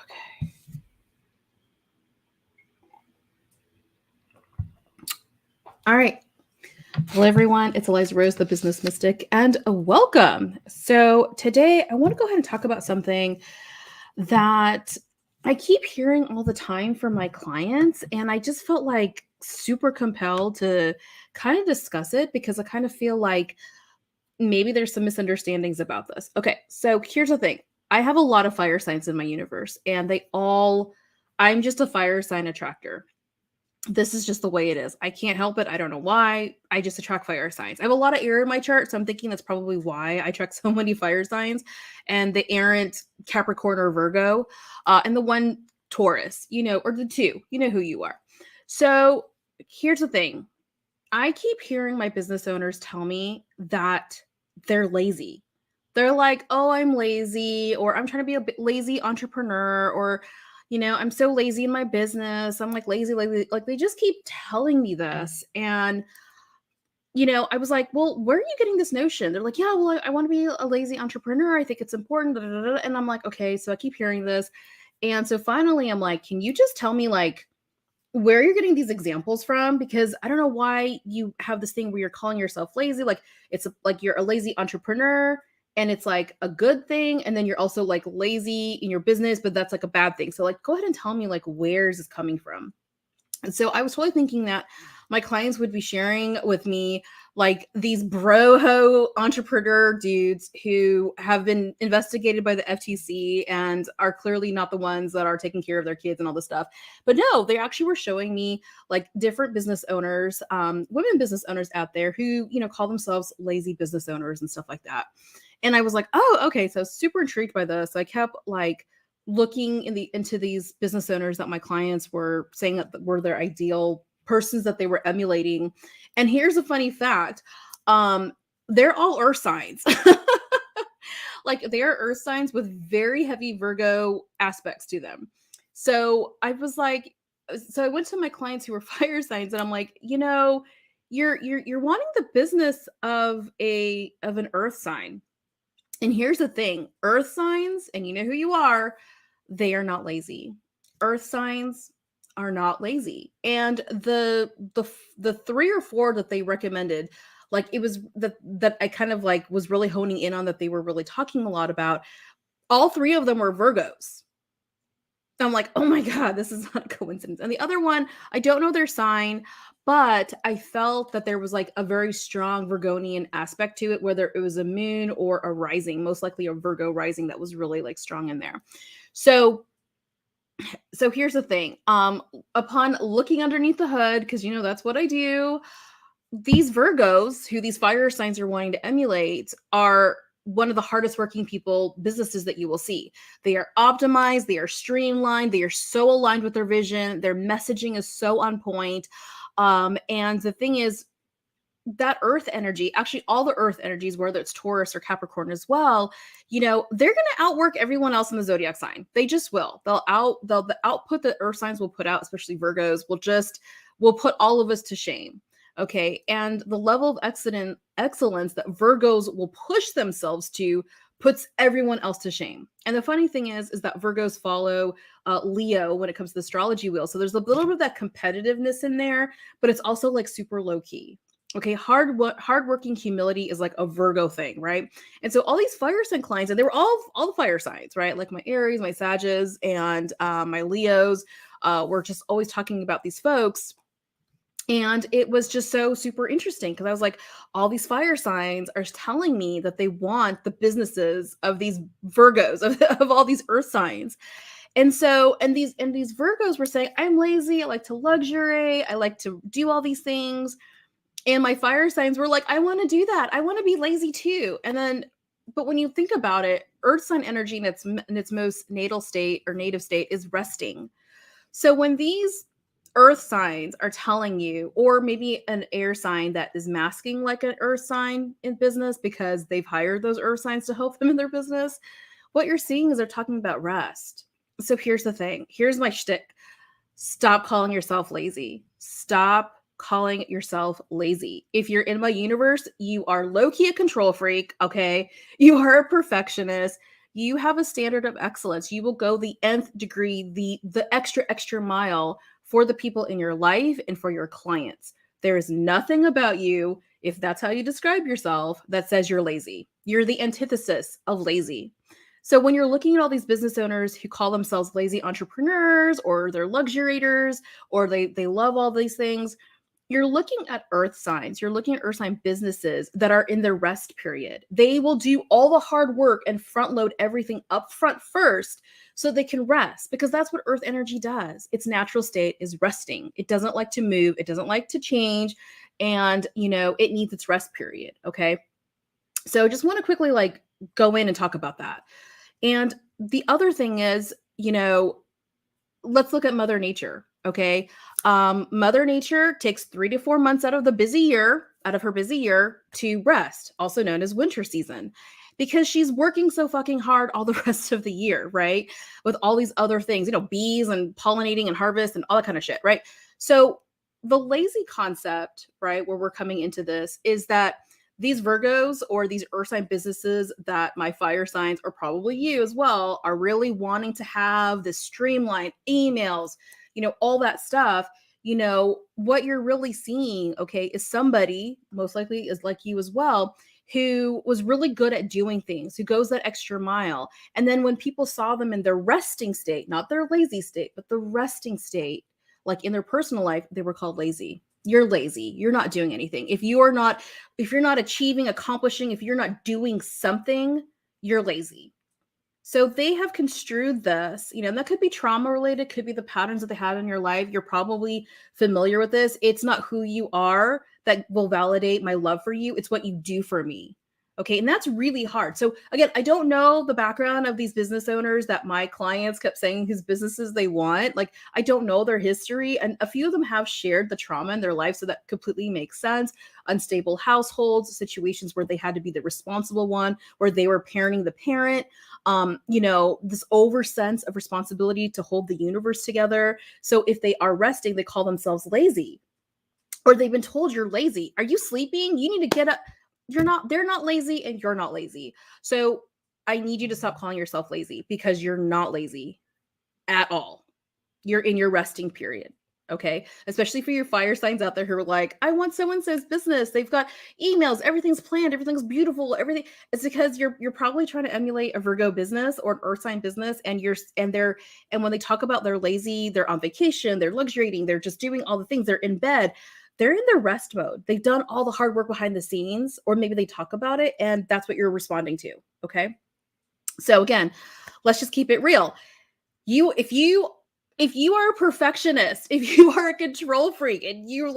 Okay. All right. Hello, everyone. It's Eliza Rose, the Business Mystic, and welcome. So today I want to go ahead and talk about something that I keep hearing all the time from my clients, and I just felt like super compelled to kind of discuss it because I kind of feel like maybe there's some misunderstandings about this. Okay, so here's the thing. I have a lot of fire signs in my universe, and I'm just a fire sign attractor. This is just the way it is. I can't help it. I don't know why. I just attract fire signs. I have a lot of air in my chart, so I'm thinking that's probably why I attract so many fire signs. And the errant Capricorn or Virgo, and the one Taurus, or the two, you know who you are. So here's the thing. I keep hearing my business owners tell me that they're lazy. They're like, oh, I'm lazy, or I'm trying to be a lazy entrepreneur, or, I'm so lazy in my business. I'm like lazy, lazy. Like they just keep telling me this. And, I was like, well, where are you getting this notion? They're like, yeah, well, I want to be a lazy entrepreneur. I think it's important. Da, da, da, da. And I'm like, okay, so I keep hearing this. And so finally, I'm like, can you just tell me, like, where you're getting these examples from? Because I don't know why you have this thing where you're calling yourself lazy. Like like you're a lazy entrepreneur and it's like a good thing. And then you're also like lazy in your business, but that's like a bad thing. So like, go ahead and tell me, like, where's this coming from? And so I was totally thinking that my clients would be sharing with me like these broho entrepreneur dudes who have been investigated by the FTC and are clearly not the ones that are taking care of their kids and all this stuff. But no, they actually were showing me like different business owners, women business owners out there who, call themselves lazy business owners and stuff like that. And I was like, oh, okay. So super intrigued by this. So I kept like looking into these business owners that my clients were saying that were their ideal persons that they were emulating. And here's a funny fact. They're all earth signs. Like they are earth signs with very heavy Virgo aspects to them. So I was like, so I went to my clients who were fire signs and I'm like, you're wanting the business of an earth sign. And here's the thing, earth signs, and you know who you are, they are not lazy. Earth signs are not lazy. And the three or four that they recommended, like it was that I kind of like was really honing in on that they were really talking a lot about. All three of them were Virgos. I'm like, oh my God, this is not a coincidence. And the other one, I don't know their sign, but I felt that there was like a very strong Virgonian aspect to it, whether it was a moon or a rising, most likely a Virgo rising that was really like strong in there. So here's the thing. Upon looking underneath the hood, because that's what I do, these Virgos, who these fire signs are wanting to emulate, are one of the hardest working businesses that you will see. They are optimized, they are streamlined, they are so aligned with their vision, their messaging is so on point. And the thing is, that earth energy, actually all the earth energies, whether it's Taurus or Capricorn as well, they're going to outwork everyone else in the zodiac sign. They just will. The output that earth signs will put out, especially Virgos, will put all of us to shame. Okay. And the level of excellence that Virgos will push themselves to puts everyone else to shame. And the funny thing is that Virgos follow Leo when it comes to the astrology wheel. So there's a little bit of that competitiveness in there, but it's also like super low key. Okay, hardworking humility is like a Virgo thing, right? And so all these fire sign clients, and they were all the fire signs, right? Like my Aries, my Sagittarius, and my Leos were just always talking about these folks. And it was just so super interesting because I was like, all these fire signs are telling me that they want the businesses of these Virgos, of all these earth signs. And so, and these Virgos were saying, I'm lazy, I like to luxury, I like to do all these things. And my fire signs were like, I want to do that. I want to be lazy too. And then, but when you think about it, earth sign energy in its most natal state or native state is resting. So when these earth signs are telling you, or maybe an air sign that is masking like an earth sign in business because they've hired those earth signs to help them in their business, what you're seeing is they're talking about rest. So here's the thing. Here's my shtick. Stop calling yourself lazy. Stop calling yourself lazy. If you're in my universe, you are low-key a control freak, okay? You are a perfectionist. You have a standard of excellence. You will go the nth degree, the extra mile for the people in your life and for your clients. There is nothing about you, if that's how you describe yourself, that says you're lazy. You're the antithesis of lazy. So when you're looking at all these business owners who call themselves lazy entrepreneurs or they're luxuriators or they love all these things, you're looking at earth signs. You're looking at earth sign businesses that are in their rest period. They will do all the hard work and front load everything up front first so they can rest, because that's what earth energy does. Its natural state is resting. It doesn't like to move. It doesn't like to change. And, it needs its rest period. Okay. So just want to quickly go in and talk about that. And the other thing is, let's look at Mother Nature. Okay. Mother Nature takes 3 to 4 months out of her busy year to rest, also known as winter season, because she's working so fucking hard all the rest of the year, right? With all these other things, bees and pollinating and harvest and all that kind of shit, right? So the lazy concept, right, where we're coming into this is that these Virgos or these earth sign businesses that my fire signs, or probably you as well, are really wanting to have this streamlined emails, all that stuff. What you're really seeing, okay, is somebody, most likely is like you as well, who was really good at doing things, who goes that extra mile. And then when people saw them in their resting state, not their lazy state, but the resting state, like in their personal life, they were called lazy. You're lazy. You're not doing anything. If you're not achieving, accomplishing, if you're not doing something, you're lazy. So they have construed this, and that could be trauma related, could be the patterns that they had in your life. You're probably familiar with this. It's not who you are that will validate my love for you. It's what you do for me. Okay. And that's really hard. So again, I don't know the background of these business owners that my clients kept saying whose businesses they want. Like, I don't know their history. And a few of them have shared the trauma in their life. So that completely makes sense. Unstable households, situations where they had to be the responsible one, where they were parenting the parent. This over sense of responsibility to hold the universe together. So if they are resting, they call themselves lazy, or they've been told you're lazy. Are you sleeping? You need to get up. They're not lazy and you're not lazy. So I need you to stop calling yourself lazy, because you're not lazy at all. You're in your resting period. Okay. Especially for your fire signs out there who are like, I want so-and-so's business. They've got emails, everything's planned, everything's beautiful, everything. It's because you're probably trying to emulate a Virgo business or an earth sign business. And when they talk about they're lazy, they're on vacation, they're luxuriating, they're just doing all the things, they're in bed. They're in their rest mode. They've done all the hard work behind the scenes, or maybe they talk about it and that's what you're responding to. Okay. So again, let's just keep it real. If you are a perfectionist, if you are a control freak and you're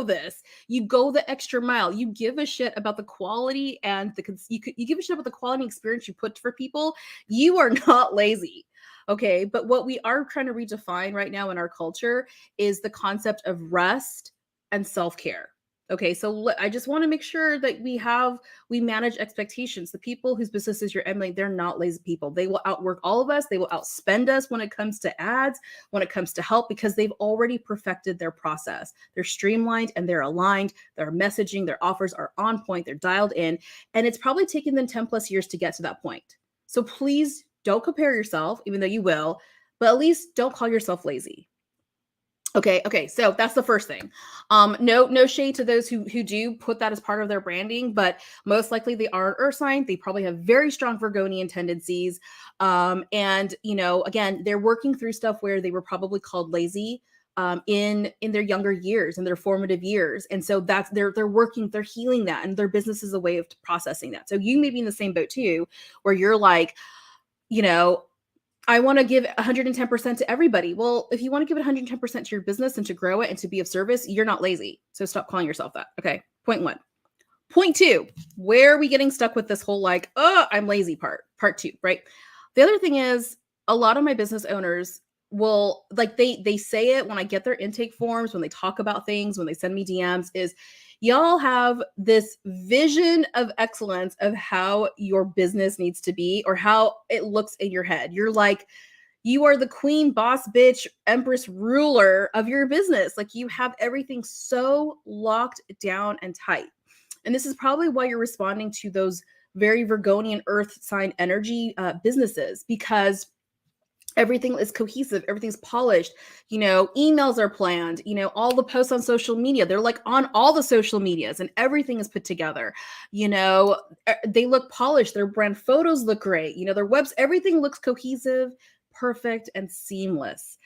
this, you go the extra mile, you give a shit about the quality and you give a shit about the quality and experience you put for people, you are not lazy. Okay. But what we are trying to redefine right now in our culture is the concept of rest and self-care. Okay, so I just want to make sure that we manage expectations. The people whose businesses you're emulating, they're not lazy people. They will outwork all of us. They will outspend us when it comes to ads, when it comes to help, because they've already perfected their process. They're streamlined and they're aligned. Their messaging, their offers are on point. They're dialed in. And it's probably taken them 10 plus years to get to that point. So please don't compare yourself, even though you will, but at least don't call yourself lazy. Okay. So that's the first thing. No shade to those who do put that as part of their branding, but most likely they are an earth sign. They probably have very strong Virgonian tendencies. And again, they're working through stuff where they were probably called lazy in their younger years, in their formative years. And so that's they're healing that, and their business is a way of processing that. So you may be in the same boat too, where you're like, I want to give 110% to everybody. Well, if you want to give it 110% to your business and to grow it and to be of service, you're not lazy. So stop calling yourself that. Okay. Point 1. Point 2, where are we getting stuck with this whole I'm lazy part 2, right? The other thing is, a lot of my business owners will they say it when I get their intake forms, when they talk about things, when they send me DMs, is y'all have this vision of excellence of how your business needs to be or how it looks in your head. You're like, You are the queen, boss, bitch, empress, ruler of your business. Like you have everything so locked down and tight. And this is probably why you're responding to those very Virgonian earth sign energy businesses, because everything is cohesive, everything's polished, emails are planned, all the posts on social media, they're like on all the social medias and everything is put together. They look polished, their brand photos look great, their webs, everything looks cohesive, perfect, and seamless,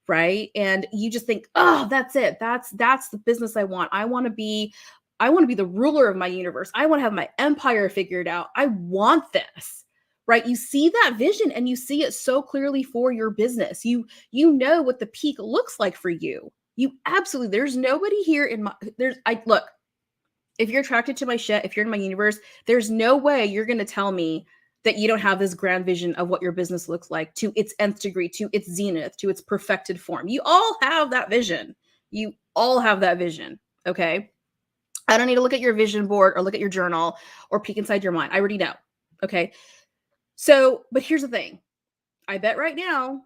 right? And you just think, oh, that's it, that's the business I want. I want to be the ruler of my universe. I want to have my empire figured out. I want this. Right? You see that vision and you see it so clearly for your business. You know what the peak looks like for you. You absolutely, there's nobody here look, if you're attracted to my shit, if you're in my universe, there's no way you're going to tell me that you don't have this grand vision of what your business looks like to its nth degree, to its zenith, to its perfected form. You all have that vision. You all have that vision. Okay. I don't need to look at your vision board or look at your journal or peek inside your mind. I already know. Okay. So, but here's the thing. I bet right now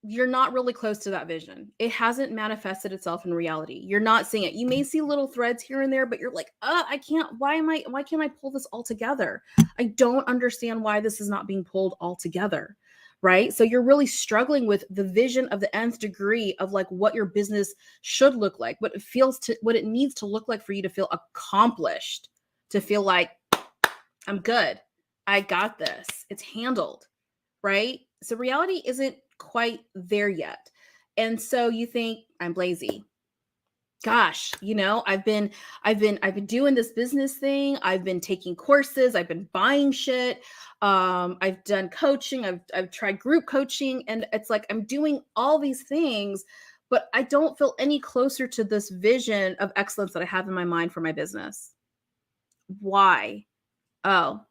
you're not really close to that vision. It hasn't manifested itself in reality. You're not seeing it. You may see little threads here and there, but you're like, I can't, why can't I pull this all together? I don't understand why this is not being pulled all together. Right? So you're really struggling with the vision of the nth degree of like what your business should look like, what it needs to look like for you to feel accomplished, to feel like I'm good. I got this. It's handled, right? So reality isn't quite there yet. And so you think I'm lazy. Gosh, I've been doing this business thing. I've been taking courses, I've been buying shit. I've done coaching, I've tried group coaching, and it's like I'm doing all these things, but I don't feel any closer to this vision of excellence that I have in my mind for my business. Why? Oh,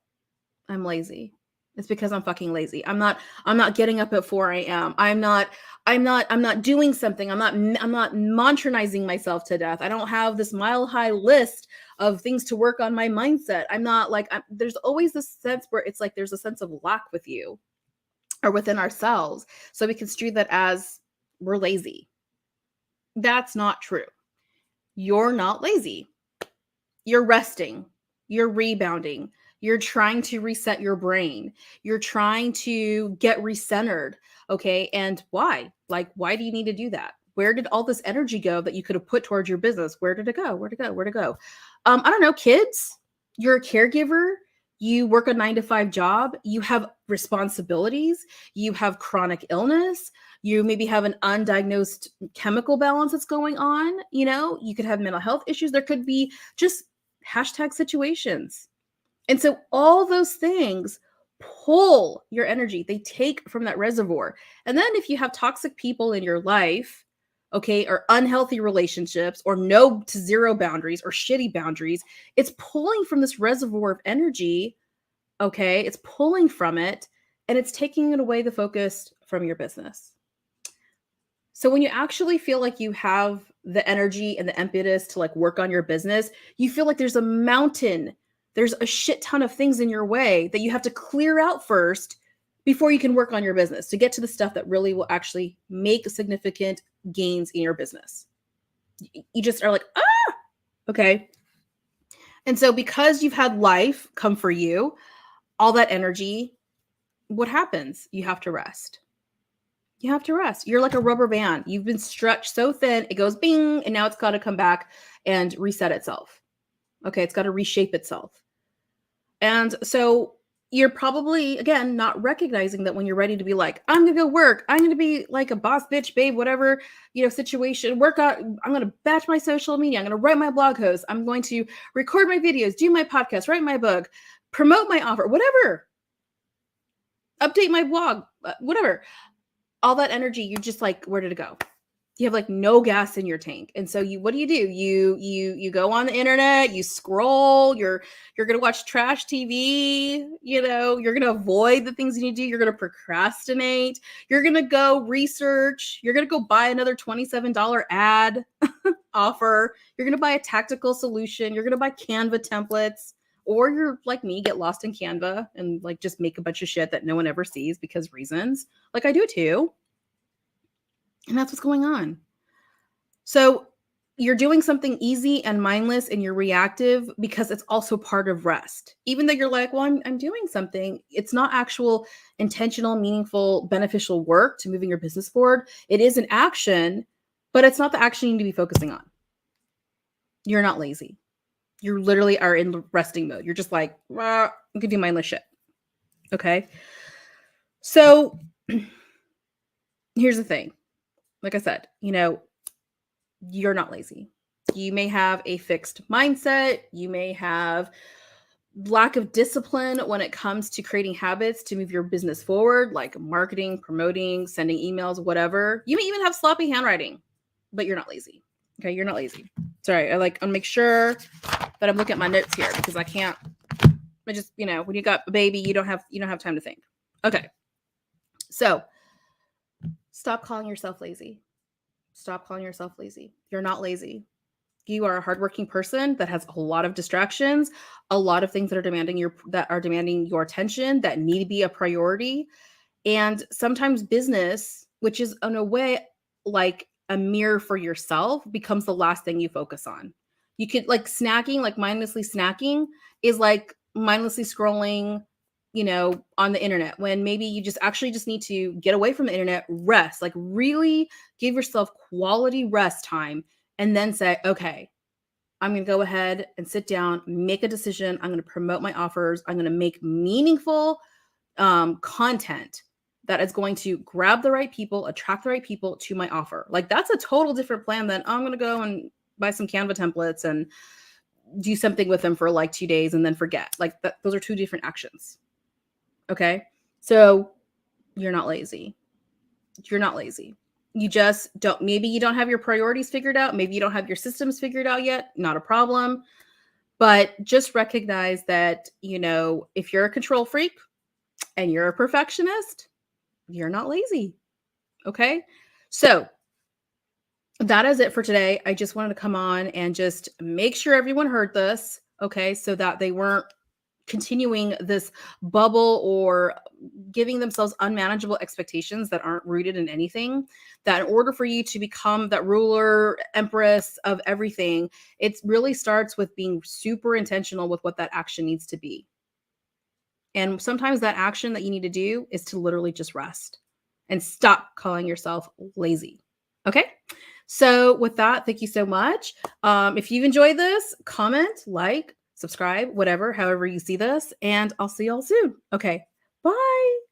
I'm lazy. It's because I'm fucking lazy. I'm not getting up at 4 a.m. I'm not doing something. I'm not mantronizing myself to death. I don't have this mile high list of things to work on my mindset. I'm not like, there's always this sense where it's like, there's a sense of lack with you or within ourselves. So we construe that as we're lazy. That's not true. You're not lazy. You're resting. You're rebounding. You're trying to reset your brain. You're trying to get recentered. Okay. And why? Like, why do you need to do that? Where did all this energy go that you could have put towards your business? Where did it go? Where to go? Where to go? I don't know, kids. You're a caregiver. You work a 9-to-5 job. You have responsibilities. You have chronic illness. You maybe have an undiagnosed chemical balance that's going on. You could have mental health issues. There could be just hashtag situations. And so all those things pull your energy. They take from that reservoir. And then if you have toxic people in your life, okay, or unhealthy relationships or no to zero boundaries or shitty boundaries, it's pulling from this reservoir of energy, okay? It's pulling from it and it's taking it away the focus from your business. So when you actually feel like you have the energy and the impetus to like work on your business, you feel like there's a mountain, there's a shit ton of things in your way that you have to clear out first before you can work on your business to get to the stuff that really will actually make significant gains in your business. You just are like, okay. And so because you've had life come for you, all that energy, what happens? You have to rest. You have to rest. You're like a rubber band. You've been stretched so thin, it goes bing, and now it's got to come back and reset itself. Okay, it's got to reshape itself. And so you're probably, again, not recognizing that when you're ready to be like, I'm going to go work. I'm going to be like a boss bitch, babe, whatever, situation, work out. I'm going to batch my social media. I'm going to write my blog posts. I'm going to record my videos, do my podcast, write my book, promote my offer, whatever. Update my blog, whatever. All that energy, you're just like, where did it go? You have like no gas in your tank. And so what do? You go on the internet, you scroll, you're going to watch trash TV, you're going to avoid the things you need to do. You're going to procrastinate. You're going to go research. You're going to go buy another $27 ad offer. You're going to buy a tactical solution. You're going to buy Canva templates. Or you're like me, get lost in Canva and like just make a bunch of shit that no one ever sees because reasons. Like I do too. And that's what's going on. So you're doing something easy and mindless and you're reactive because it's also part of rest. Even though you're like, well, I'm doing something, it's not actual intentional, meaningful, beneficial work to moving your business forward. It is an action, but it's not the action you need to be focusing on. You're not lazy. You literally are in resting mode. You're just like, I'm gonna do mindless shit. Okay. So here's the thing. Like I said, you're not lazy. You may have a fixed mindset. You may have lack of discipline when it comes to creating habits to move your business forward, like marketing, promoting, sending emails, whatever. You may even have sloppy handwriting, but you're not lazy. Okay, you're not lazy. Sorry, I'll make sure that I'm looking at my notes here because I can't. I just, when you got a baby, you don't have time to think. Okay, so stop calling yourself lazy. Stop calling yourself lazy. You're not lazy. You are a hardworking person that has a lot of distractions, a lot of things that are demanding your attention that need to be a priority. And sometimes business, which is in a way like a mirror for yourself, becomes the last thing you focus on. You could like snacking, like mindlessly snacking is like mindlessly scrolling, on the internet when maybe you just need to get away from the internet, rest, like really give yourself quality rest time and then say, okay, I'm going to go ahead and sit down, make a decision. I'm going to promote my offers. I'm going to make meaningful content that is going to grab the right people, attract the right people to my offer. Like that's a total different plan than I'm going to go and buy some Canva templates and do something with them for like 2 days and then forget. Like those are two different actions. Okay. So you're not lazy. You're not lazy. You just maybe you don't have your priorities figured out. Maybe you don't have your systems figured out yet. Not a problem. But just recognize that, if you're a control freak and you're a perfectionist, you're not lazy. Okay. So that is it for today. I just wanted to come on and just make sure everyone heard this. Okay. So that they weren't continuing this bubble or giving themselves unmanageable expectations that aren't rooted in anything. That in order for you to become that ruler, empress of everything, it really starts with being super intentional with what that action needs to be. And sometimes that action that you need to do is to literally just rest and stop calling yourself lazy. Okay. So with that, thank you so much. If you've enjoyed this, comment, like, subscribe, whatever, however you see this, and I'll see y'all soon. Okay. Bye.